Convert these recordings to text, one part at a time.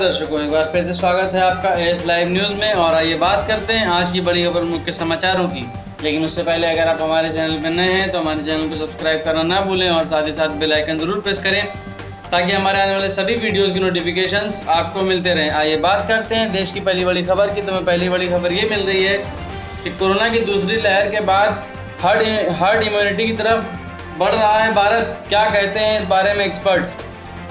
दर्शकों, एक बार फिर से स्वागत है आपका एस लाइव न्यूज़ में। और आइए बात करते हैं आज की बड़ी खबर मुख्य समाचारों की। लेकिन उससे पहले अगर आप हमारे चैनल पर नए हैं तो हमारे चैनल को सब्सक्राइब करना ना भूलें और साथ ही साथ बेल आइकन जरूर प्रेस करें ताकि हमारे आने वाले सभी वीडियोज़ की नोटिफिकेशंस आपको मिलते रहें। आइए बात करते हैं देश की पहली बड़ी खबर की। तो मैं पहली बड़ी खबर ये मिल रही है कि कोरोना की दूसरी लहर के बाद हर्ड इम्यूनिटी की तरफ बढ़ रहा है भारत। क्या कहते हैं इस बारे में एक्सपर्ट्स।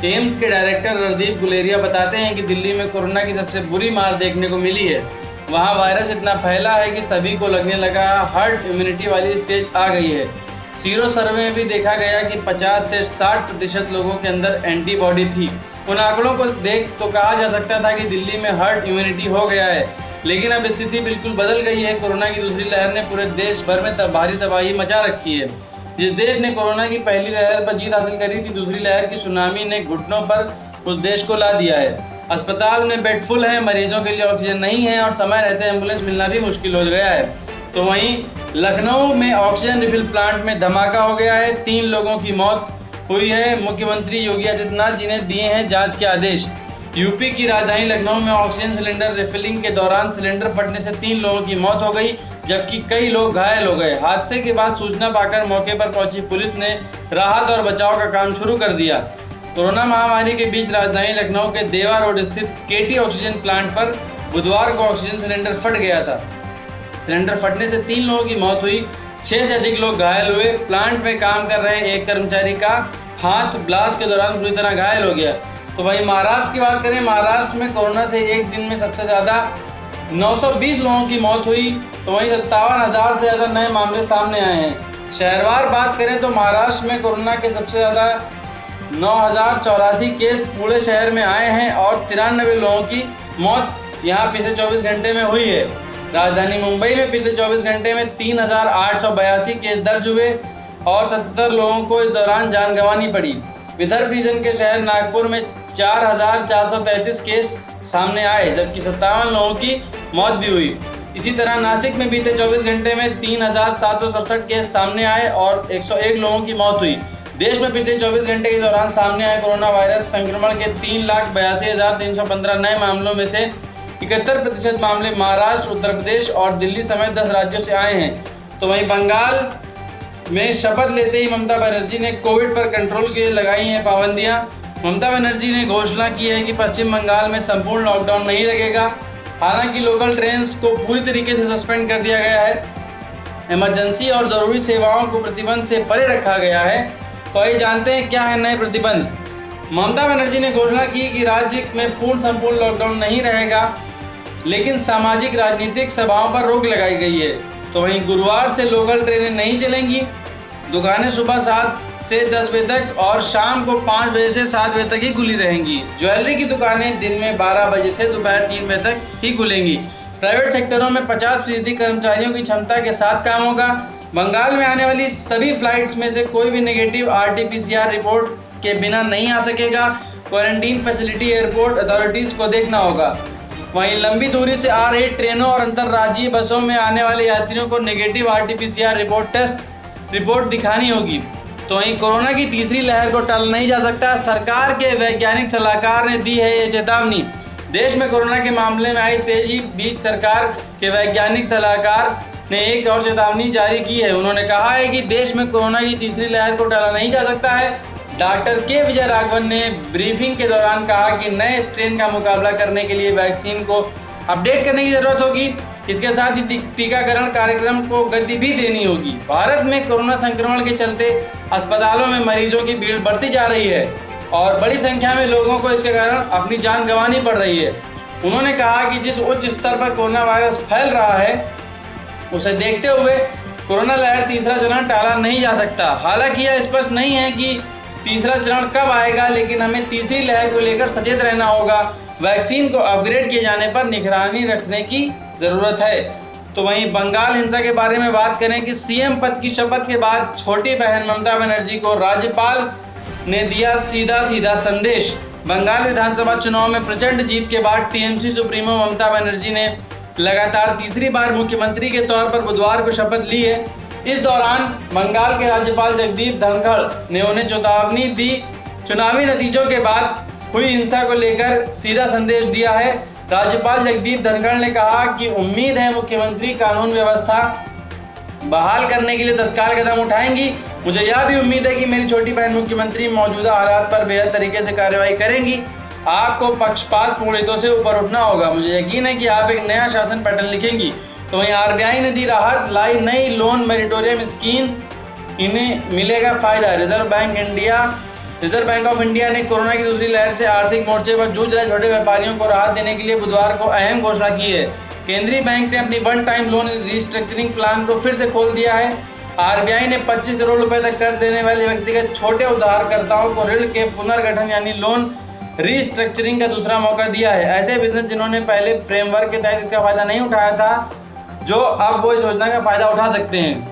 एम्स के डायरेक्टर रणदीप गुलेरिया बताते हैं कि दिल्ली में कोरोना की सबसे बुरी मार देखने को मिली है। वहां वायरस इतना फैला है कि सभी को लगने लगा हर्ड इम्यूनिटी वाली स्टेज आ गई है। सीरो सर्वे में भी देखा गया कि 50 से 60% लोगों के अंदर एंटीबॉडी थी। उन आंकड़ों को देख तो कहा जा सकता था कि दिल्ली में हर्ड इम्यूनिटी हो गया है, लेकिन अब स्थिति बिल्कुल बदल गई है। कोरोना की दूसरी लहर ने पूरे देश भर में भारी तबाही मचा रखी है। जिस देश ने कोरोना की पहली लहर पर जीत हासिल करी थी, दूसरी लहर की सुनामी ने घुटनों पर उस देश को ला दिया है। अस्पताल में बेड फुल है, मरीजों के लिए ऑक्सीजन नहीं है और समय रहते एम्बुलेंस मिलना भी मुश्किल हो गया है। तो वहीं लखनऊ में ऑक्सीजन रिफिल प्लांट में धमाका हो गया है। 3 लोगों की मौत हुई है। मुख्यमंत्री योगी आदित्यनाथ जी ने दिए हैं जांच के आदेश। यूपी की राजधानी लखनऊ में ऑक्सीजन सिलेंडर रिफिलिंग के दौरान सिलेंडर फटने से 3 लोगों की मौत हो गई, जबकि कई लोग घायल हो गए। हादसे के बाद सूचना पाकर मौके पर पहुंची पुलिस ने राहत और बचाव का काम शुरू कर दिया। कोरोना महामारी के बीच राजधानी लखनऊ के देवा रोड स्थित केटी ऑक्सीजन प्लांट पर बुधवार को ऑक्सीजन सिलेंडर फट गया था। सिलेंडर फटने से 3 लोगों की मौत हुई, 6 से अधिक लोग घायल हुए। प्लांट में काम कर रहे एक कर्मचारी का हाथ ब्लास्ट के दौरान पूरी तरह घायल हो गया। तो वहीं महाराष्ट्र की बात करें, महाराष्ट्र में कोरोना से एक दिन में सबसे ज़्यादा 920 लोगों की मौत हुई। तो वहीं 57,000 से ज़्यादा नए मामले सामने आए हैं। शहरवार बात करें तो महाराष्ट्र में कोरोना के सबसे ज़्यादा 9,084 केस पूरे शहर में आए हैं और 93 लोगों की मौत यहाँ पिछले 24 घंटे में हुई है। राजधानी मुंबई में पिछले 24 घंटे में 3,882 केस दर्ज हुए और 77 लोगों को इस दौरान जान गंवानी पड़ी। विदर्भ रीजन के शहर नागपुर में 4,433 केस सामने आए, जबकि 57 लोगों की मौत भी हुई। इसी तरह नासिक में बीते 24 घंटे में 3,767 केस सामने आए और 101 लोगों की मौत हुई। देश में पिछले 24 घंटे के दौरान सामने आए कोरोना वायरस संक्रमण के 3,82,315 नए मामलों में से 71% मामले महाराष्ट्र, उत्तर प्रदेश और दिल्ली समेत 10 राज्यों से आए हैं। तो वहीं बंगाल में शपथ लेते ही ममता बनर्जी ने कोविड पर कंट्रोल के लिए लगाई हैं पाबंदियां। ममता बनर्जी ने घोषणा की है कि पश्चिम बंगाल में संपूर्ण लॉकडाउन नहीं लगेगा। हालांकि लोकल ट्रेन्स को पूरी तरीके से सस्पेंड कर दिया गया है। इमरजेंसी और ज़रूरी सेवाओं को प्रतिबंध से परे रखा गया है। तो आइए जानते हैं क्या है नए प्रतिबंध। ममता बनर्जी ने घोषणा की कि राज्य में संपूर्ण लॉकडाउन नहीं रहेगा, लेकिन सामाजिक राजनीतिक सभाओं पर रोक लगाई गई है। तो वहीं गुरुवार से लोकल ट्रेनें नहीं चलेंगी। दुकानें सुबह 7 से 10 बजे तक और शाम को 5 बजे से 7 बजे तक ही खुली रहेंगी। ज्वेलरी की दुकानें दिन में 12 बजे से दोपहर 3 बजे तक ही खुलेंगी। प्राइवेट सेक्टरों में 50% कर्मचारियों की क्षमता के साथ काम होगा। बंगाल में आने वाली सभी फ्लाइट्स में से कोई भी नेगेटिव RT-PCR रिपोर्ट के बिना नहीं आ सकेगा। क्वारंटीन फैसिलिटी एयरपोर्ट अथॉरिटीज़ को देखना होगा। वहीं लंबी दूरी से आ रही ट्रेनों और अंतर्राज्यीय बसों में आने वाले यात्रियों को नेगेटिव RT-PCR टेस्ट रिपोर्ट दिखानी होगी। तो वहीं कोरोना की तीसरी लहर को टाला नहीं जा सकता। सरकार के वैज्ञानिक सलाहकार ने दी है ये चेतावनी। देश में कोरोना के मामले में आई तेजी बीच सरकार के वैज्ञानिक सलाहकार ने एक और चेतावनी जारी की है। उन्होंने कहा है कि देश में कोरोना की तीसरी लहर को टाला नहीं जा सकता है। डॉक्टर के विजय राघवन ने ब्रीफिंग के दौरान कहा कि नए स्ट्रेन का मुकाबला करने के लिए वैक्सीन को अपडेट करने की जरूरत होगी। इसके साथ ही टीकाकरण कार्यक्रम को गति भी देनी होगी। भारत में कोरोना संक्रमण के चलते अस्पतालों में मरीजों की भीड़ बढ़ती जा रही है और बड़ी संख्या में लोगों को इसके कारण अपनी जान गंवानी पड़ रही है। उन्होंने कहा कि जिस उच्च स्तर पर कोरोना वायरस फैल रहा है, उसे देखते हुए कोरोना लहर तीसरा चरण टाला नहीं जा सकता। हालांकि यह स्पष्ट नहीं है कि तीसरा चरण कब आएगा, लेकिन हमें तीसरी लहर को लेकर सचेत रहना होगा। वैक्सीन को अपग्रेड किए जाने पर निगरानी रखने की ज़रूरत है। तो वहीं बंगाल हिंसा के बारे में बात करें कि सीएम पद की शपथ के बाद छोटी बहन ममता बनर्जी को राज्यपाल ने दिया सीधा संदेश। बंगाल विधानसभा चुनाव में प्रचंड जीत के बाद टीएमसी सुप्रीमो ममता बनर्जी ने लगातार तीसरी बार मुख्यमंत्री के तौर पर बुधवार को शपथ ली है। इस दौरान बंगाल के राज्यपाल जगदीप धनखड़ ने उन्हें चेतावनी दी। चुनावी नतीजों के बाद हुई हिंसा को लेकर सीधा संदेश दिया है। राज्यपाल जगदीप धनखड़ ने कहा कि उम्मीद है मुख्यमंत्री कानून व्यवस्था बहाल करने के लिए तत्काल कदम उठाएंगी। मुझे यह भी उम्मीद है कि मेरी छोटी बहन मुख्यमंत्री मौजूदा हालात पर बेहद तरीके से कार्रवाई करेंगी। आपको पक्षपातपूर्ण हितों से ऊपर उठना होगा। मुझे यकीन है कि आप एक नया शासन पैटर्न लिखेंगी। तो वहीं आरबीआई ने दी राहत, लाई नई लोन मैरिटोरियम स्कीम, इन्हें मिलेगा फायदा। रिजर्व बैंक ऑफ इंडिया ने कोरोना की दूसरी लहर से आर्थिक मोर्चे पर जूझ रहे छोटे व्यापारियों को राहत देने के लिए बुधवार को अहम घोषणा की है। केंद्रीय बैंक ने अपनी one time loan restructuring plan को फिर से खोल दिया है। आरबीआई ने 25 करोड़ रुपए तक कर्ज देने वाले व्यक्तिगत छोटे उधारकर्ताओं को ऋण के पुनर्गठन यानी लोन रिस्ट्रक्चरिंग का दूसरा मौका दिया है। ऐसे बिजनेस जिन्होंने पहले फ्रेमवर्क के तहत इसका फायदा नहीं उठाया था, जो अब वो इस योजना का फायदा उठा सकते हैं।